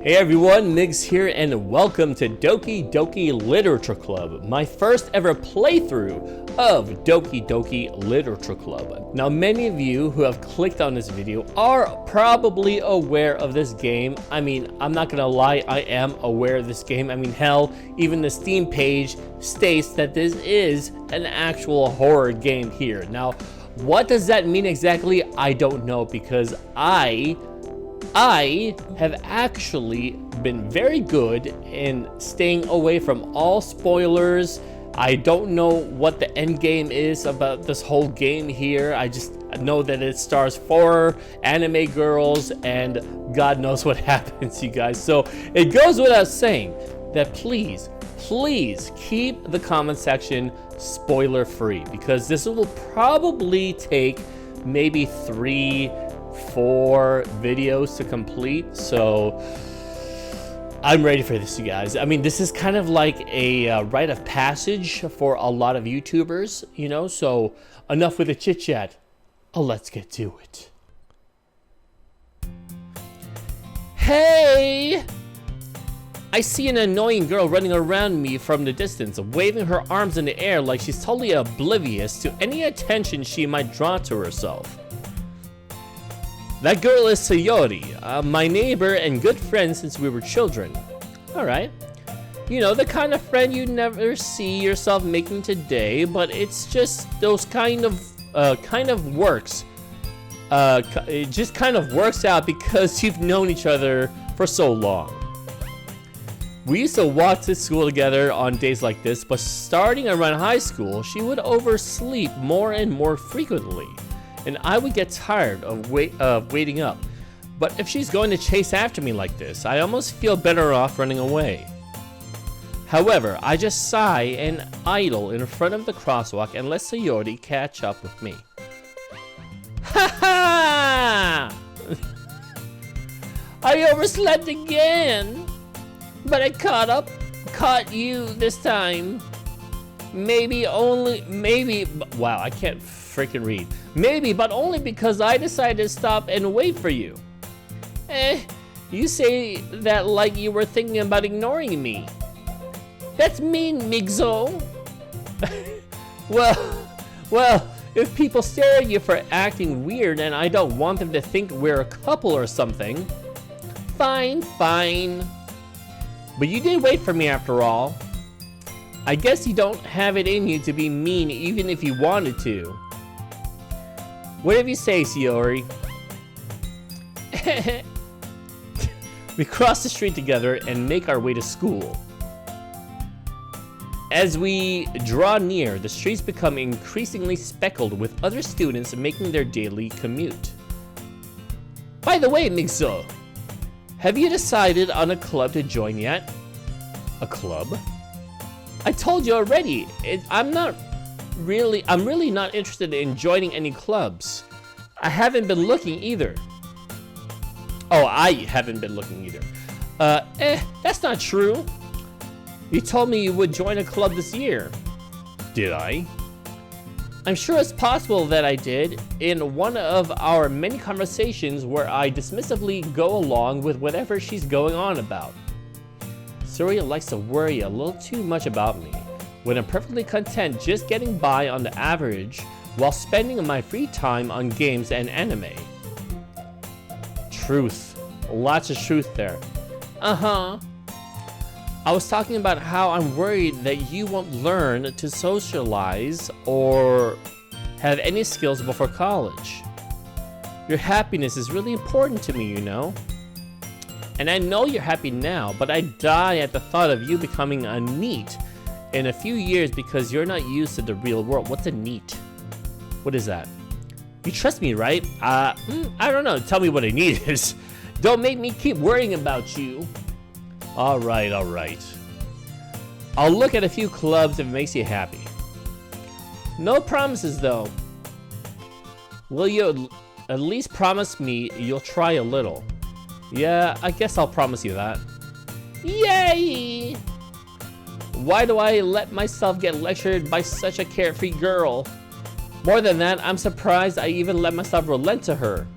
Hey everyone, Migs here and welcome to Doki Doki Literature Club, my first ever playthrough of Doki Doki Literature Club. Now many of you who have clicked on this video are probably aware of this game. I mean, I'm not gonna lie, I am aware of this game. I mean, hell, even the Steam page states that this is an actual horror game here. Now, what does that mean exactly? I don't know, because I have actually been very good in staying away from all spoilers. I don't know what the end game is about this whole game here. I just know that it stars 4 anime girls and God knows what happens, you guys. So it goes without saying that please keep the comment section spoiler free, because this will probably take maybe 3-4 videos to complete. So I'm ready for this, you guys. I mean, this is kind of like a rite of passage for a lot of YouTubers, you know. So enough with the chit chat, let's get to it. Hey, I see an annoying girl running around me from the distance, waving her arms in the air like she's totally oblivious to any attention she might draw to herself. That girl is Sayori, my neighbor and good friend since we were children. Alright. You know, the kind of friend you never see yourself making today, but it's just those kind of works. It just kind of works out because you've known each other for so long. We used to walk to school together on days like this, but starting around high school, she would oversleep more and more frequently, and I would get tired of waiting up. But if she's going to chase after me like this, I almost feel better off running away. However, I just sigh and idle in front of the crosswalk and let Sayori catch up with me. Ha ha! I overslept again! But I caught you this time. Wow, I can't freaking read. Maybe, but only because I decided to stop and wait for you. You say that like you were thinking about ignoring me. That's mean, MigsXL. Well, if people stare at you for acting weird and I don't want them to think we're a couple or something, fine. But you did wait for me after all. I guess you don't have it in you to be mean even if you wanted to. Whatever you say, Sayori. We cross the street together and make our way to school. As we draw near, the streets become increasingly speckled with other students making their daily commute. By the way, MigsXL, have you decided on a club to join yet? A club? I told you already, I'm really not interested in joining any clubs. I haven't been looking either. Oh, I haven't been looking either. That's not true. You told me you would join a club this year. Did I? I'm sure it's possible that I did in one of our many conversations where I dismissively go along with whatever she's going on about. Sayori likes to worry a little too much about me, when I'm perfectly content just getting by on the average while spending my free time on games and anime. Truth. Lots of truth there. I was talking about how I'm worried that you won't learn to socialize or have any skills before college. Your happiness is really important to me, you know. And I know you're happy now, but I die at the thought of you becoming a NEET in a few years because you're not used to the real world. What's a NEET? What is that? You trust me, right? I don't know. Tell me what a NEET is. Don't make me keep worrying about you. All right. I'll look at a few clubs if it makes you happy. No promises, though. Will you at least promise me you'll try a little? Yeah, I guess I'll promise you that. Yay! Why do I let myself get lectured by such a carefree girl? More than that, I'm surprised I even let myself relent to her.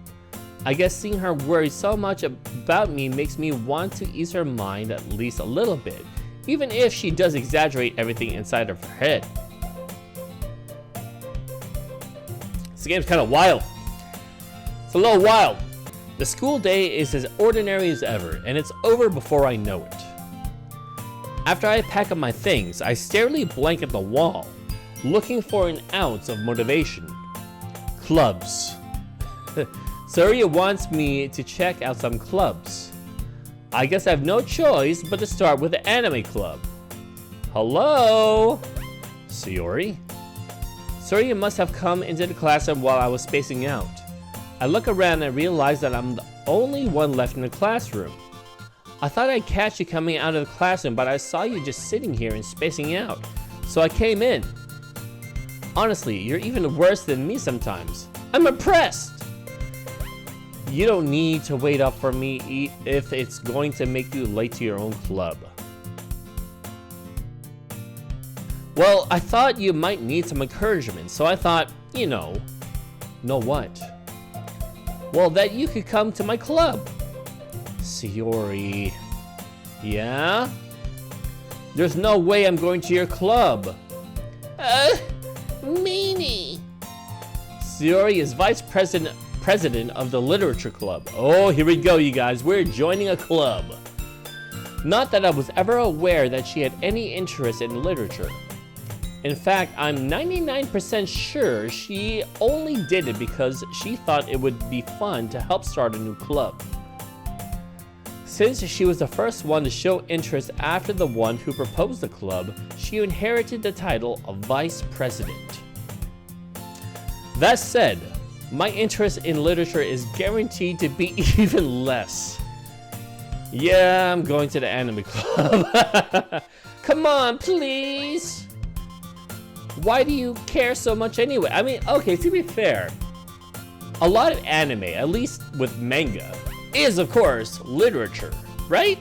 I guess seeing her worry so much about me makes me want to ease her mind at least a little bit, even if she does exaggerate everything inside of her head. This game's kind of wild. It's a little wild. The school day is as ordinary as ever, and it's over before I know it. After I pack up my things, I starely blank at the wall, looking for an ounce of motivation. Clubs. Surya wants me to check out some clubs. I guess I have no choice but to start with the anime club. Hello? Sayori? Surya must have come into the classroom while I was spacing out. I look around and realize that I'm the only one left in the classroom. I thought I'd catch you coming out of the classroom, but I saw you just sitting here and spacing out, so I came in. Honestly, you're even worse than me sometimes. I'm impressed! You don't need to wait up for me if it's going to make you late to your own club. Well, I thought you might need some encouragement, so I thought, know what? Well, that you could come to my club. Sayori. Yeah? There's no way I'm going to your club. Meanie. Sayori is vice president of the literature club. Oh, here we go, you guys. We're joining a club. Not that I was ever aware that she had any interest in literature. In fact, I'm 99% sure she only did it because she thought it would be fun to help start a new club. Since she was the first one to show interest after the one who proposed the club, she inherited the title of vice president. That said, my interest in literature is guaranteed to be even less. Yeah, I'm going to the anime club. Come on, please. Why do you care so much anyway? I mean, okay, to be fair, a lot of anime, at least with manga, is of course literature, right?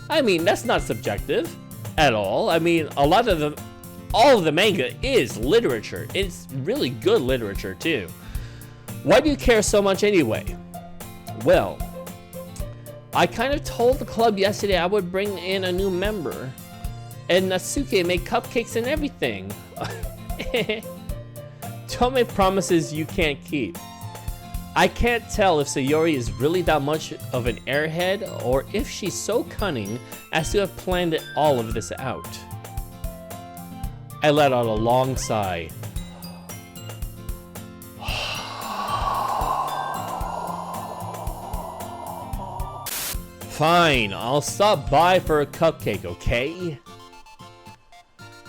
I mean, that's not subjective at all. I mean, all of the manga is literature. It's really good literature too. Why do you care so much anyway? Well, I kind of told the club yesterday I would bring in a new member, and Natsuki made cupcakes and everything. Don't make promises you can't keep. I can't tell if Sayori is really that much of an airhead or if she's so cunning as to have planned all of this out. I let out a long sigh. Fine, I'll stop by for a cupcake, okay?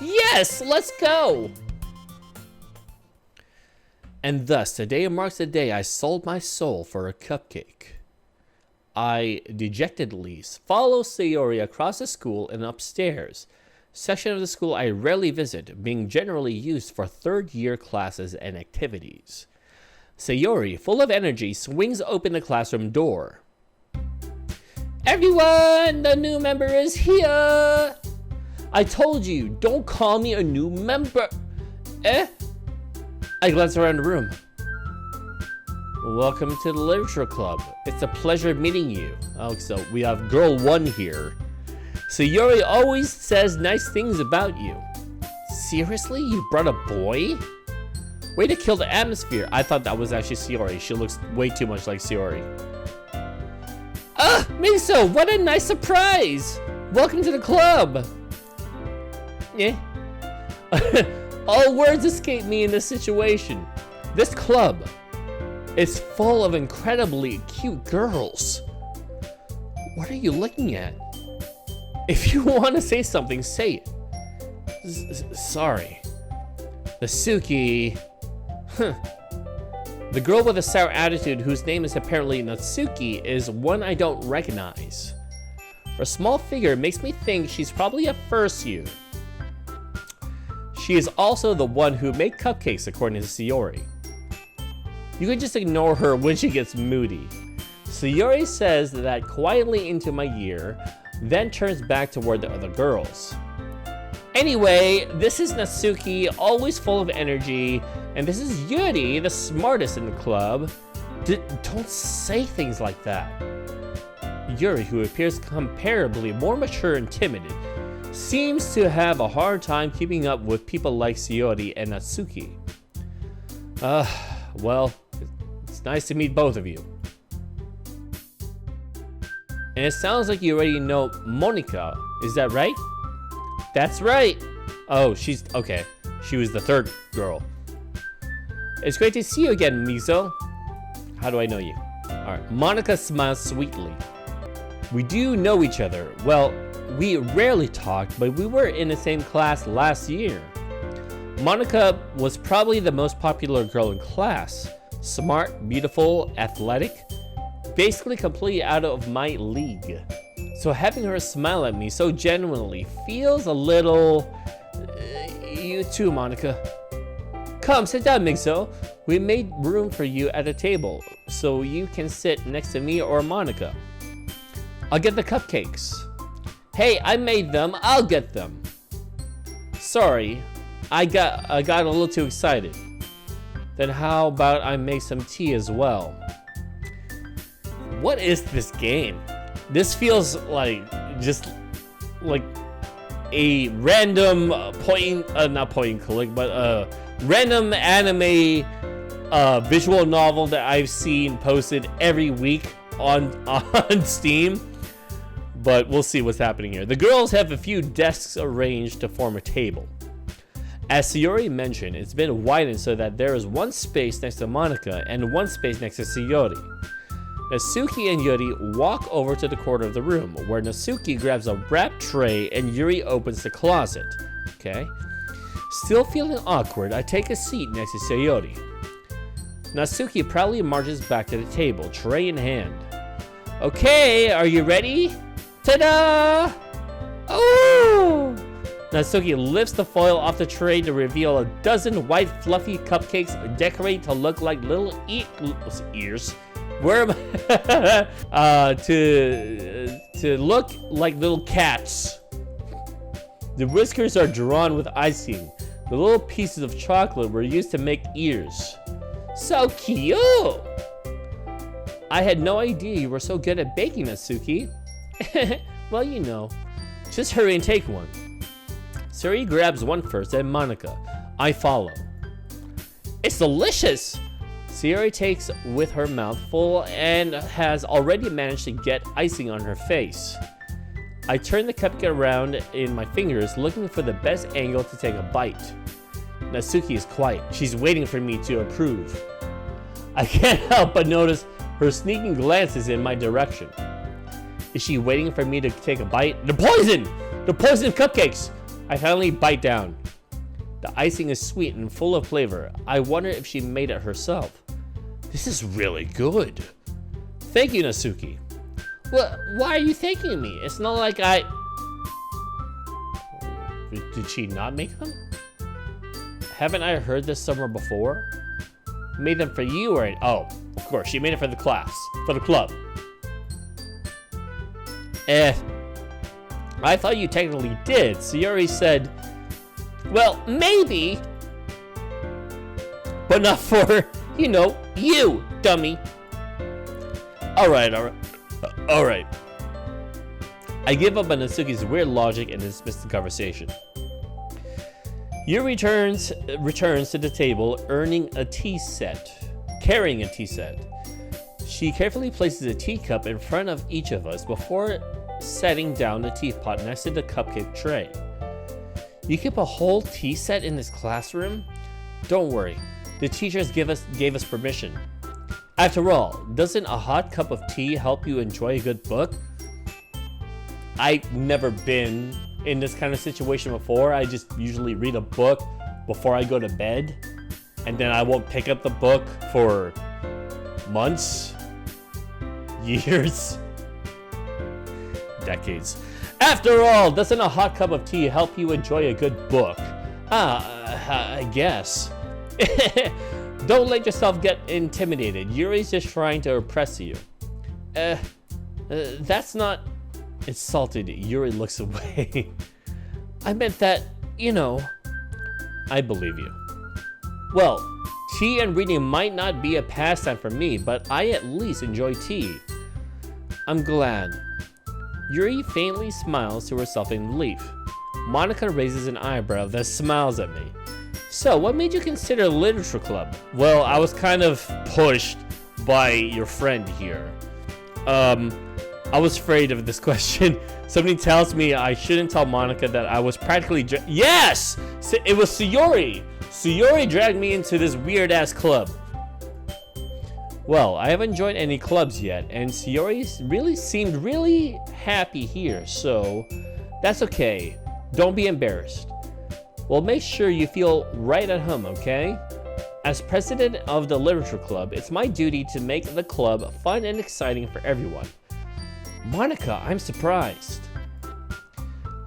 Yes, let's go! And thus, today marks the day I sold my soul for a cupcake. I dejectedly follow Sayori across the school and upstairs, section of the school I rarely visit, being generally used for third-year classes and activities. Sayori, full of energy, swings open the classroom door. Everyone, the new member is here! I told you, don't call me a new member. I glance around the room. Welcome to the literature club. It's a pleasure meeting you. Oh, so we have girl 1 here. Sayori always says nice things about you. Seriously? You brought a boy? Way to kill the atmosphere. I thought that was actually Sayori. She looks way too much like Sayori. Ah, Miso, what a nice surprise! Welcome to the club. Yeah. All words escape me in this situation. This club is full of incredibly cute girls. What are you looking at? If you want to say something, say it. Sorry. Natsuki. The girl with a sour attitude, whose name is apparently Natsuki, is one I don't recognize. Her small figure makes me think she's probably a fursuit. She is also the one who made cupcakes, according to Sayori. You can just ignore her when she gets moody. Sayori says that quietly into my ear, then turns back toward the other girls. Anyway, this is Natsuki, always full of energy, and this is Yuri, the smartest in the club. Don't say things like that. Yuri, who appears comparably more mature and timid, seems to have a hard time keeping up with people like Sayori and Natsuki. Well, it's nice to meet both of you. And it sounds like you already know Monika, is that right? That's right. Oh, okay. She was the third girl. It's great to see you again, Miso. How do I know you? Alright, Monika smiles sweetly. We do know each other. Well, we rarely talked, but we were in the same class last year. Monika was probably the most popular girl in class. Smart, beautiful, athletic. Basically completely out of my league. So having her smile at me so genuinely feels a little... you too, Monika. Come, sit down, Migso. We made room for you at the table, so you can sit next to me or Monika. I'll get the cupcakes. Hey, I made them. I'll get them. Sorry, I got a little too excited. Then how about I make some tea as well? What is this game? This feels like just like a random not point and click, but a random anime visual novel that I've seen posted every week on Steam. But we'll see what's happening here. The girls have a few desks arranged to form a table. As Sayori mentioned, it's been widened so that there is one space next to Monika and one space next to Sayori. Natsuki and Yuri walk over to the corner of the room, where Natsuki grabs a wrap tray and Yuri opens the closet. Okay. Still feeling awkward, I take a seat next to Sayori. Natsuki proudly marches back to the table, tray in hand. Okay, are you ready? Ta-da! Oh! Natsuki lifts the foil off the tray to reveal a dozen white fluffy cupcakes decorated to look like little ears. Where to look like little cats. The whiskers are drawn with icing. The little pieces of chocolate were used to make ears. So cute! I had no idea you were so good at baking, Natsuki. Well, you know. Just hurry and take one. Suri grabs one first, then Monika. I follow. It's delicious! Sayori takes with her mouth full and has already managed to get icing on her face. I turn the cupcake around in my fingers, looking for the best angle to take a bite. Natsuki is quiet. She's waiting for me to approve. I can't help but notice her sneaking glances in my direction. Is she waiting for me to take a bite? The poison! The poison cupcakes! I finally bite down. The icing is sweet and full of flavor. I wonder if she made it herself. This is really good. Thank you, Natsuki. Well, why are you thanking me? It's not like I... Did she not make them? Haven't I heard this somewhere before? Made them for you or... Oh, of course, she made it for the class. For the club. I thought you technically did. Sayori said, well, maybe. But not for, you know, you, dummy. Alright. I give up on Natsuki's weird logic and dismiss the conversation. Yuri returns to the table, carrying a tea set. She carefully places a teacup in front of each of us before setting down the teapot next to the cupcake tray. You keep a whole tea set in this classroom? Don't worry, the teachers gave us permission. After all, doesn't a hot cup of tea help you enjoy a good book? I've never been in this kind of situation before. I just usually read a book before I go to bed, and then I won't pick up the book for months, years, decades. After all, doesn't a hot cup of tea help you enjoy a good book? I guess. Don't let yourself get intimidated. Yuri's just trying to impress you. That's not... Insulted, Yuri looks away. I meant that, you know... I believe you. Well, Tea and reading might not be a pastime for me, but I at least enjoy tea. I'm glad. Yuri faintly smiles to herself in relief. Monika raises an eyebrow that smiles at me. So, what made you consider literature club? Well, I was kind of pushed by your friend here. I was afraid of this question. Somebody tells me I shouldn't tell Monika that I was practically yes! It was Sayori! Sayori dragged me into this weird-ass club. Well, I haven't joined any clubs yet, and Sayori really seemed really happy here, so that's okay. Don't be embarrassed. Well, make sure you feel right at home, okay? As president of the literature club, it's my duty to make the club fun and exciting for everyone. Monika, I'm surprised.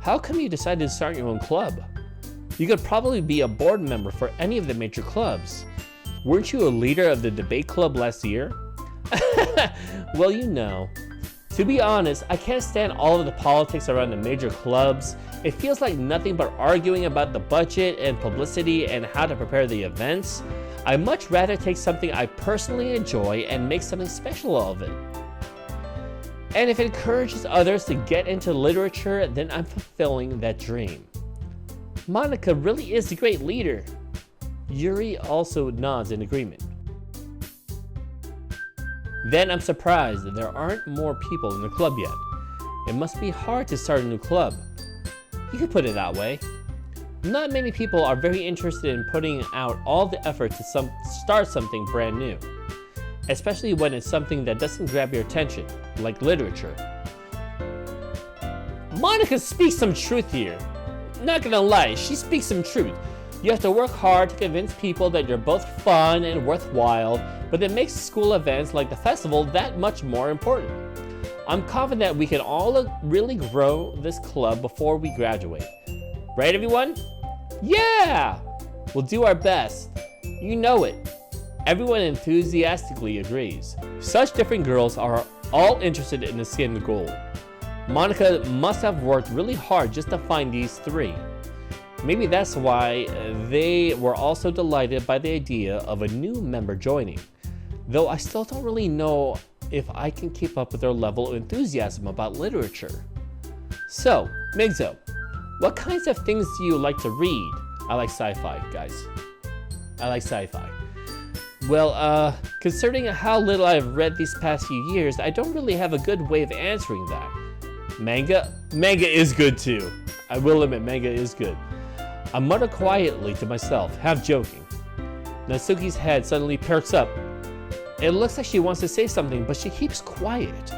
How come you decided to start your own club? You could probably be a board member for any of the major clubs. Weren't you a leader of the debate club last year? Well, you know. To be honest, I can't stand all of the politics around the major clubs. It feels like nothing but arguing about the budget and publicity and how to prepare the events. I'd much rather take something I personally enjoy and make something special of it. And if it encourages others to get into literature, then I'm fulfilling that dream. Monika really is a great leader. Yuri also nods in agreement. Then I'm surprised that there aren't more people in the club yet. It must be hard to start a new club. You could put it that way. Not many people are very interested in putting out all the effort to start something brand new, especially when it's something that doesn't grab your attention, like literature. Monika speaks some truth here. Not gonna lie, she speaks some truth. You have to work hard to convince people that you're both fun and worthwhile, but it makes school events like the festival that much more important. I'm confident that we can all really grow this club before we graduate. Right, everyone? Yeah! We'll do our best. You know it. Everyone enthusiastically agrees. Such different girls are all interested in the same goal. Monika must have worked really hard just to find these three. Maybe that's why they were also delighted by the idea of a new member joining. Though I still don't really know if I can keep up with their level of enthusiasm about literature. So, Migzo, what kinds of things do you like to read? I like sci-fi, guys. I like sci-fi. Well, considering how little I've read these past few years, I don't really have a good way of answering that. Manga? Manga is good too. I will admit, manga is good. I mutter quietly to myself, half joking. Natsuki's head suddenly perks up. It looks like she wants to say something, but she keeps quiet.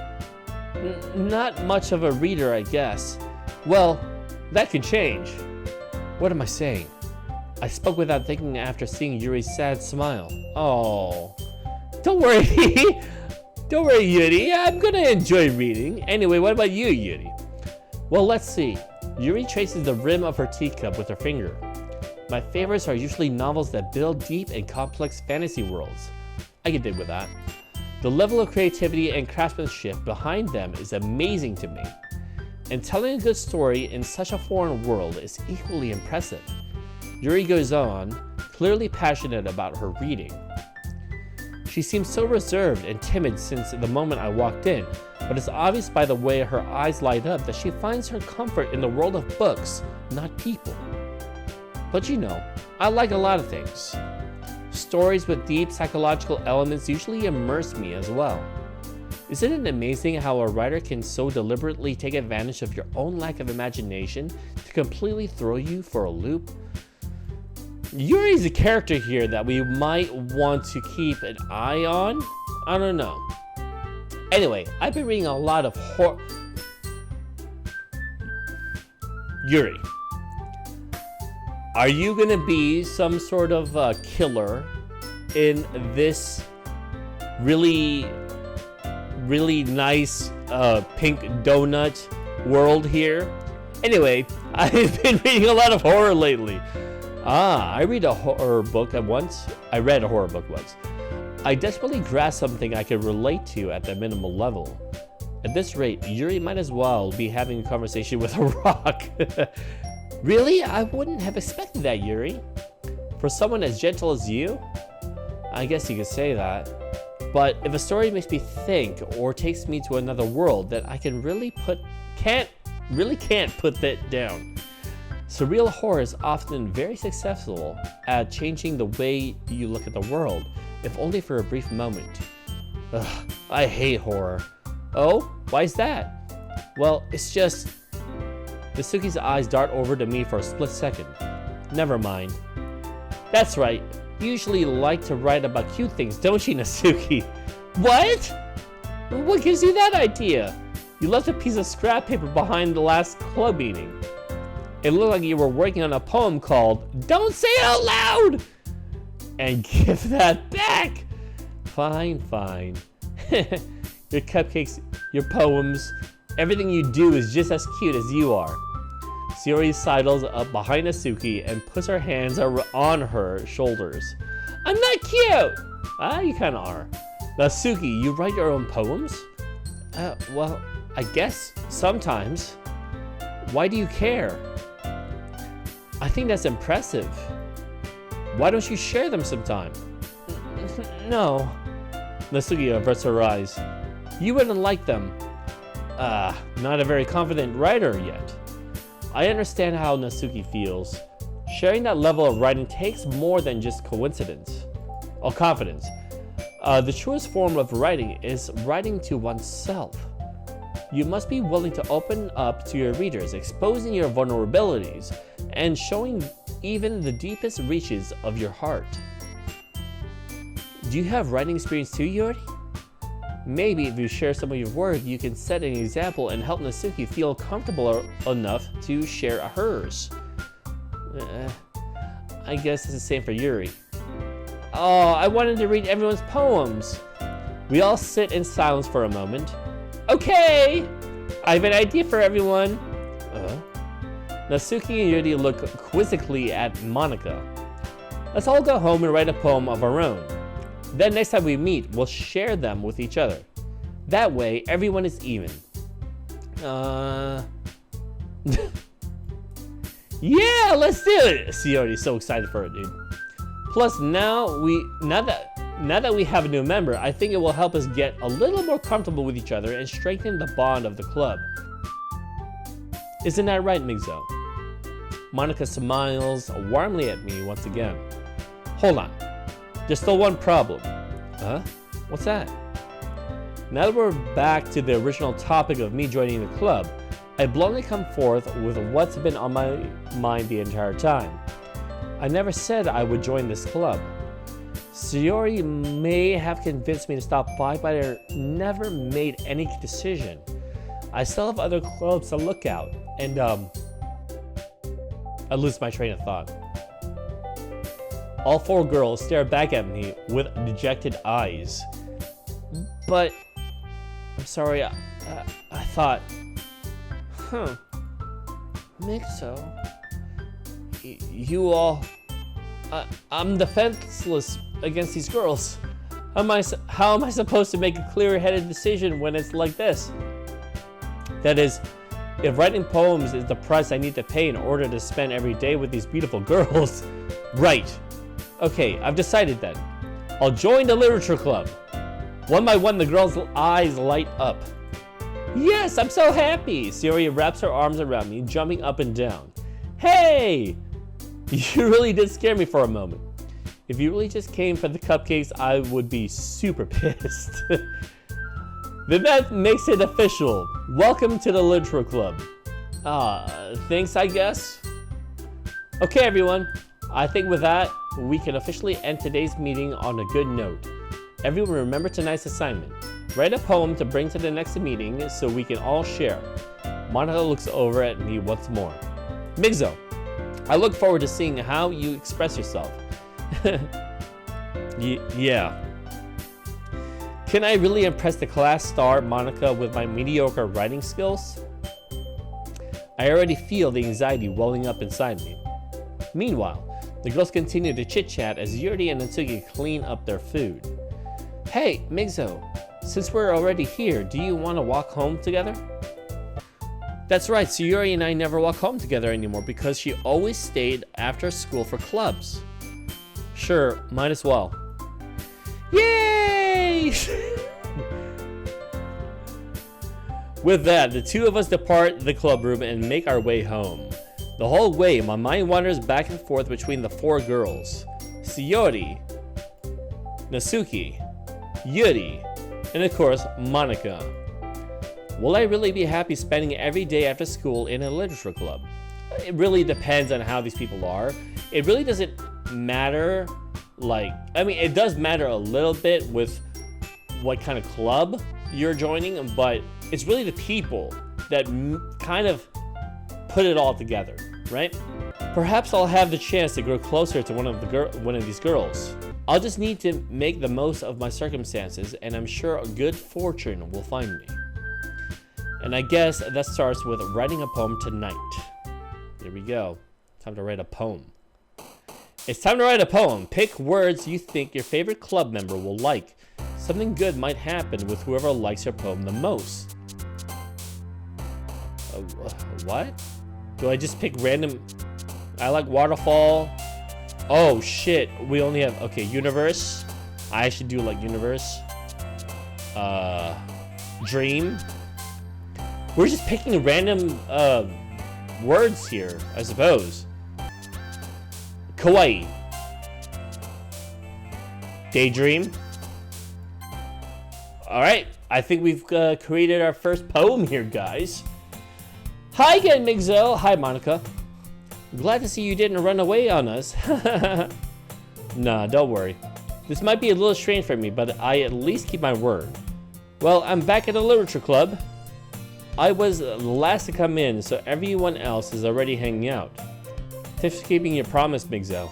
Not much of a reader, I guess. Well, that could change. What am I saying? I spoke without thinking after seeing Yuri's sad smile. Oh, don't worry. Don't worry, Yuri. I'm gonna enjoy reading. Anyway, what about you, Yuri? Well, let's see. Yuri traces the rim of her teacup with her finger. My favorites are usually novels that build deep and complex fantasy worlds. I can dig with that. The level of creativity and craftsmanship behind them is amazing to me. And telling a good story in such a foreign world is equally impressive. Yuri goes on, clearly passionate about her reading. She seems so reserved and timid since the moment I walked in, but it's obvious by the way her eyes light up that she finds her comfort in the world of books, not people. But you know, I like a lot of things. Stories with deep psychological elements usually immerse me as well. Isn't it amazing how a writer can so deliberately take advantage of your own lack of imagination to completely throw you for a loop? Yuri's a character here that we might want to keep an eye on. I don't know. Anyway, I've been reading a lot of Yuri, are you gonna be some sort of killer in this really nice pink donut world here? Anyway, I've been reading a lot of horror lately. I read a horror book once. I read a horror book once. I desperately grasped something I could relate to at the minimal level. At this rate, Yuri might as well be having a conversation with a rock. Really? I wouldn't have expected that, Yuri. For someone as gentle as you? I guess you could say that. But if a story makes me think or takes me to another world, that I can can't put that down. Surreal horror is often very successful at changing the way you look at the world, if only for a brief moment. Ugh, I hate horror. Oh, why is that? Well, it's just... Nasuki's eyes dart over to me for a split second. Never mind. That's right. You usually like to write about cute things, don't you, Nasuki? What? What gives you that idea? You left a piece of scrap paper behind the last club meeting. It looked like you were working on a poem called Don't Say It Out Loud! And give that back! Fine, fine. Your cupcakes, your poems, everything you do is just as cute as you are. Sayori sidles up behind Nasuki and puts her hands on her shoulders. I'm not cute! Ah, you kinda are. Nasuki, you write your own poems? Well, I guess sometimes. Why do you care? I think that's impressive. Why don't you share them sometime? No. Nasuki averts her eyes. You wouldn't like them. Not a very confident writer yet. I understand how Nasuki feels. Sharing that level of writing takes more than just coincidence. Or confidence. The truest form of writing is writing to oneself. You must be willing to open up to your readers, exposing your vulnerabilities, and showing even the deepest reaches of your heart. Do you have writing experience too, Yuri? Maybe if you share some of your work, you can set an example and help Nasuki feel comfortable enough to share hers. I guess it's the same for Yuri. Oh, I wanted to read everyone's poems. We all sit in silence for a moment. Okay, I have an idea for everyone. Nasuki and Yuri look quizzically at Monika. Let's all go home and write a poem of our own. Then next time we meet, we'll share them with each other. That way, everyone is even. Yeah, let's do it! Sayori's so excited for it, dude. Plus, now that we have a new member, I think it will help us get a little more comfortable with each other and strengthen the bond of the club. Isn't that right, MigsXL? Monika smiles warmly at me once again. Hold on. There's still one problem. Huh? What's that? Now that we're back to the original topic of me joining the club, I bluntly come forth with what's been on my mind the entire time. I never said I would join this club. Sayori may have convinced me to stop by, but I never made any decision. I still have other clubs to look out, and I lose my train of thought. All four girls stare back at me with dejected eyes. But, I'm sorry, I thought... MigsXL... You all... I'm defenseless against these girls. How am I supposed to make a clear-headed decision when it's like this? That is, if writing poems is the price I need to pay in order to spend every day with these beautiful girls... Right. Okay, I've decided then. I'll join the literature club. One by one, the girls' eyes light up. Yes, I'm so happy! Sayori wraps her arms around me, jumping up and down. Hey! You really did scare me for a moment. If you really just came for the cupcakes, I would be super pissed. Then that makes it official. Welcome to the literature club. Thanks, I guess. Okay, everyone. I think with that, we can officially end today's meeting on a good note. Everyone remember tonight's assignment. Write a poem to bring to the next meeting so we can all share. Monika looks over at me once more. MigsXL, I look forward to seeing how you express yourself. Yeah. Can I really impress the class star Monika with my mediocre writing skills? I already feel the anxiety welling up inside me. Meanwhile, the girls continue to chit-chat as Yuri and Natsuki clean up their food. Hey, MigsXL, since we're already here, do you want to walk home together? That's right, Sayori and I never walk home together anymore because she always stayed after school for clubs. Sure, might as well. Yuri? With that, the two of us depart the club room and make our way home. The whole way, my mind wanders back and forth between the four girls. Sayori, Natsuki, Yuri, and of course, Monika. Will I really be happy spending every day after school in a literature club? It really depends on how these people are. It really doesn't matter, it does matter a little bit with what kind of club you're joining, but it's really the people that kind of put it all together, right? Perhaps I'll have the chance to grow closer to one of these girls. I'll just need to make the most of my circumstances, and I'm sure good fortune will find me. And I guess that starts with writing a poem tonight. Here we go. Time to write a poem. It's time to write a poem. Pick words you think your favorite club member will like. Something good might happen with whoever likes your poem the most. What? Do I just pick random? I like waterfall. Oh shit, we only have, okay, universe. I should do like universe. Dream. We're just picking random words here, I suppose. Kawaii. Daydream. Alright, I think we've created our first poem here, guys. Hi again, MigsXL. Hi, Monika. Glad to see you didn't run away on us. Nah, don't worry. This might be a little strange for me, but I at least keep my word. Well, I'm back at the literature club. I was the last to come in, so everyone else is already hanging out. Thanks for keeping your promise, MigsXL.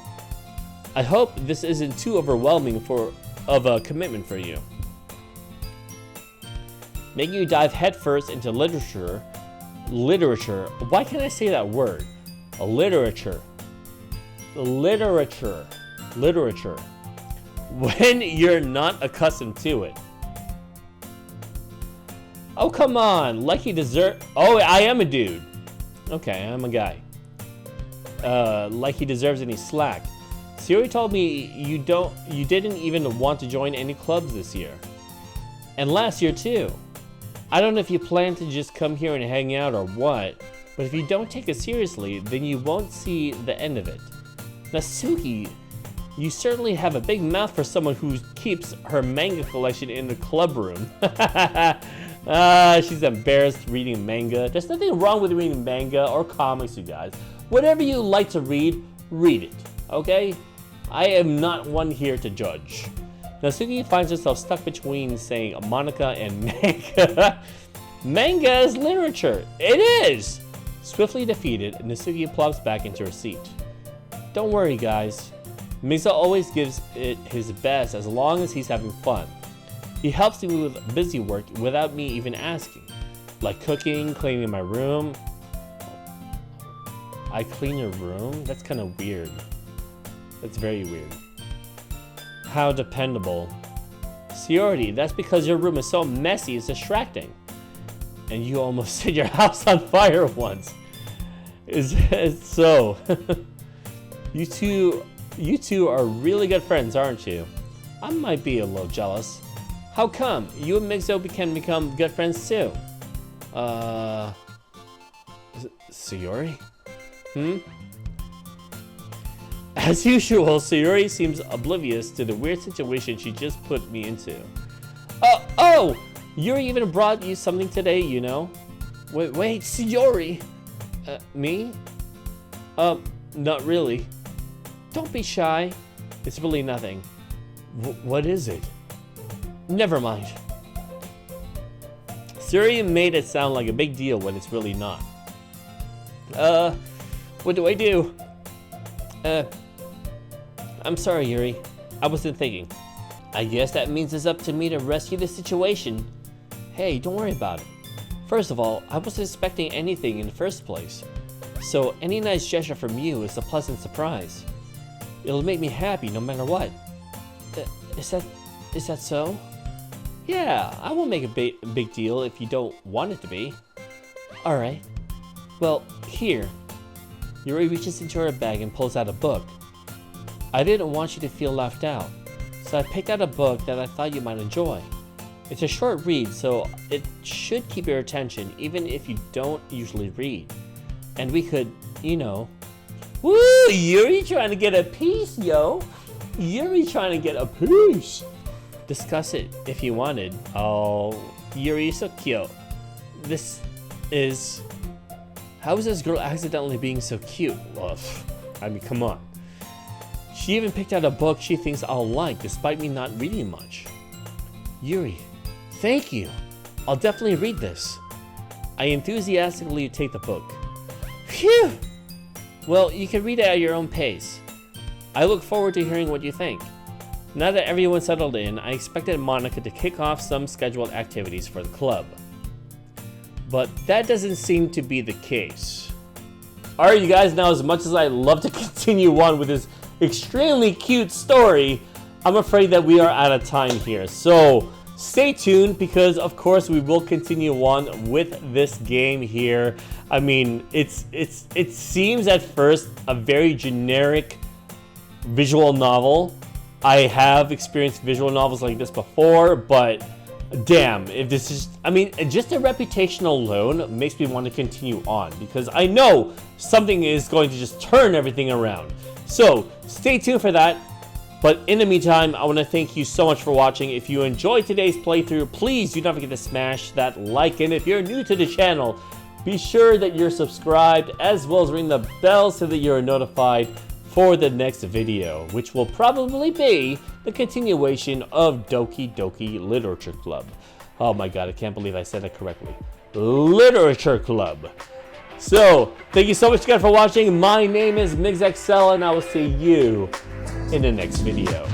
I hope this isn't too overwhelming of a commitment for you. Making you dive headfirst into literature. Why can't I say that word? Literature. When you're not accustomed to it. Oh, come on. Like he deserves. Oh, I am a dude. Okay, I'm a guy. Like he deserves any slack. Sayori told me you didn't even want to join any clubs this year. And last year too. I don't know if you plan to just come here and hang out or what, but if you don't take it seriously, then you won't see the end of it. Natsuki, you certainly have a big mouth for someone who keeps her manga collection in the club room. She's embarrassed reading manga. There's nothing wrong with reading manga or comics, you guys. Whatever you like to read, read it, okay? I am not one here to judge. Natsuki finds herself stuck between saying Monika and manga. Manga is literature. It is! Swiftly defeated, Natsuki plops back into her seat. Don't worry, guys. MigsXL always gives it his best as long as he's having fun. He helps me with busy work without me even asking. Like cooking, cleaning my room. I clean your room? That's kind of weird. That's very weird. How dependable. Sayori, that's because your room is so messy it's distracting. And you almost set your house on fire once. It's so. You two are really good friends, aren't you? I might be a little jealous. How come? You and MigsXL can become good friends too. Is it Sayori? As usual, Sayori seems oblivious to the weird situation she just put me into. Oh! Yuri even brought you something today, you know? Wait, Sayori! Me? Not really. Don't be shy. It's really nothing. What is it? Never mind. Sayori made it sound like a big deal when it's really not. What do I do? I'm sorry, Yuri. I wasn't thinking. I guess that means it's up to me to rescue the situation. Hey, don't worry about it. First of all, I wasn't expecting anything in the first place. So any nice gesture from you is a pleasant surprise. It'll make me happy no matter what. Is that so? Yeah, I won't make a big deal if you don't want it to be. Alright. Well, here. Yuri reaches into her bag and pulls out a book. I didn't want you to feel left out, so I picked out a book that I thought you might enjoy. It's a short read, so it should keep your attention even if you don't usually read. And we could, you know... Woo! Yuri trying to get a piece, yo! Yuri trying to get a piece! Discuss it if you wanted. Oh, Yuri is so cute. This is... How is this girl accidentally being so cute? Well, I mean, come on. She even picked out a book she thinks I'll like, despite me not reading much. Yuri, thank you. I'll definitely read this. I enthusiastically take the book. Phew! Well, you can read it at your own pace. I look forward to hearing what you think. Now that everyone's settled in, I expected Monica to kick off some scheduled activities for the club. But that doesn't seem to be the case. Alright, you guys, now as much as I'd love to continue on with this extremely cute story, I'm afraid that we are out of time here. So stay tuned, because of course we will continue on with this game here. I mean, it seems at first a very generic visual novel. I have experienced visual novels like this before, but damn, if this is, I mean, just the reputation alone makes me want to continue on, because I know something is going to just turn everything around. So stay tuned for that. But in the meantime, I want to thank you so much for watching. If you enjoyed today's playthrough, please do not forget to smash that like. And if you're new to the channel, be sure that you're subscribed, as well as ring the bell so that you're notified for the next video, which will probably be the continuation of Doki Doki Literature Club. Oh my god, I can't believe I said that correctly. Literature Club. So, thank you so much again for watching. My name is MigsXL, and I will see you in the next video.